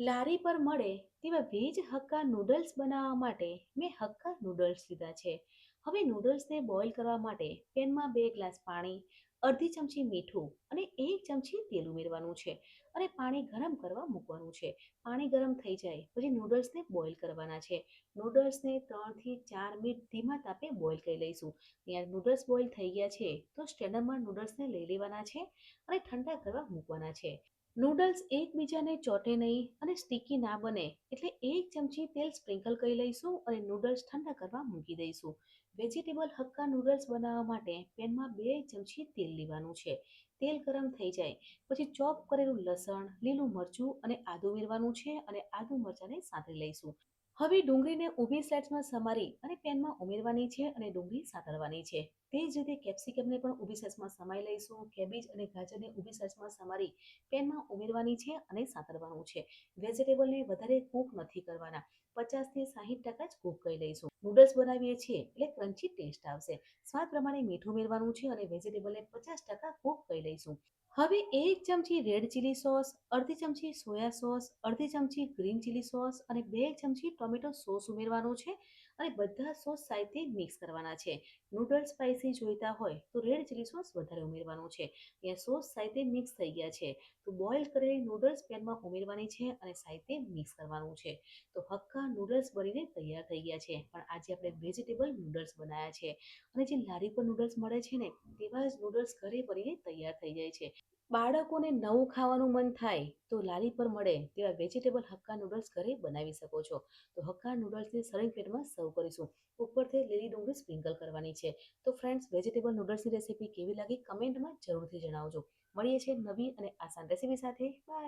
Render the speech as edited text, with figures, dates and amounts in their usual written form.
લારી પર મળે તેવા વેજ હક્કા નૂડલ્સ બનાવવા માટે મેં હક્કા નૂડલ્સ લીધા છે. હવે નૂડલ્સને બોઇલ કરવા માટે પેનમાં 2 ગ્લાસ પાણી, અડધી ચમચી મીઠું અને 1 ચમચી તેલ ઉમેરવાનું છે અને પાણી ગરમ કરવા મૂકવાનું છે. પાણી ગરમ થઈ જાય પછી નૂડલ્સને બોઇલ કરવાના છે. નૂડલ્સને 3 થી 4 મિનિટ ધીમા તાપે બોઇલ કરી લઈશું. ત્યાં નૂડલ્સ બોઇલ થઈ ગયા છે તો સ્ટેન્ડરમાં નૂડલ્સને લઈ લેવાના છે અને ઠંડા કરવા મૂકવાના છે. નૂડલ્સ એકબીજાને ચોટે નહીં અને સ્ટીકી ના બને એટલે 1 ચમચી તેલ સ્પ્રિંકલ કરી લઈશું અને નૂડલ્સ ઠંડા કરવા મૂકી દઈશું. વેજીટેબલ હક્કા નૂડલ્સ બનાવવા માટે પેનમાં 2 ચમચી તેલ લેવાનું છે. તેલ ગરમ થઈ જાય પછી ચોપ કરેલું લસણ, લીલું મરચું અને આદું ઉમેરવાનું છે અને આદુ મરચાંને સાંતળી લઈશું. હવે ડુંગળીને ઊભી સ્લાઇસમાં સમારી અને પેનમાં ઉમેરવાની છે અને ડુંગળી સાતળવાની છે. તે જ રીતે કેપ્સિકમને પણ ઊભી સ્લાઇસમાં સમારી લઈશું. કેબેજ અને ગાજરને ઊભી સ્લાઇસમાં સમારી પેનમાં ઉમેરવાની છે અને સાતળવાનું છે. વેજીટેબલને વધારે કૂક નથી કરવાના, 50 થી 60% જ કૂક કરી લઈશું. નૂડલ્સ બનાવીએ છીએ એટલે ક્રન્ચી ટેસ્ટ આવશે. સ્વાદ પ્રમાણે મીઠું ઉમેરવાનું છે અને વેજીટેબલને 50% કૂક કરી લઈશું. હવે 1 ચમચી રેડ ચીલી સોસ, અડધી ચમચી સોયા સોસ, અડધી ચમચી ગ્રીન ચીલી સોસ અને 2 ચમચી ટોમેટો સોસ ઉમેરવાનો છે અને બધા સોસ સાથે મિક્સ કરવાના છે. નૂડલ્સ સ્પાઇસી જોઈતા હોય તો રેડ ચીલી સોસ વધારે ઉમેરવાનું છે. અહીંયા સોસ સાથે મિક્સ થઈ ગયા છે તો બોઇલ કરેલી નૂડલ્સ પેનમાં ઉમેરવાની છે અને સાથે મિક્સ કરવાનું છે. તો હક્કા નૂડલ્સ બનીને તૈયાર થઈ ગયા છે. પણ આજે આપણે વેજીટેબલ નૂડલ્સ બનાવ્યા છે અને જે લારી પર નૂડલ્સ મળે છે ને તેવા જ નૂડલ્સ ઘરે બનીને તૈયાર થઈ જાય છે. બાળકોને નવું ખાવાનું મન થાય તો લારી પર મળે તેવા વેજીટેબલ હક્કા નૂડલ્સ ઘરે બનાવી શકો છો. તો હક્કા નૂડલ્સને સર્વિંગ પ્લેટમાં સર્વ કરીશું. ઉપરથી લીલી ડુંગળી સ્પ્રિંકલ કરવાની છે. તો ફ્રેન્ડ્સ, વેજીટેબલ નૂડલ્સની રેસીપી કેવી લાગી કમેન્ટમાં જરૂરથી જણાવજો. મળીએ છીએ નવી અને આસાન રેસીપી સાથે. બાય.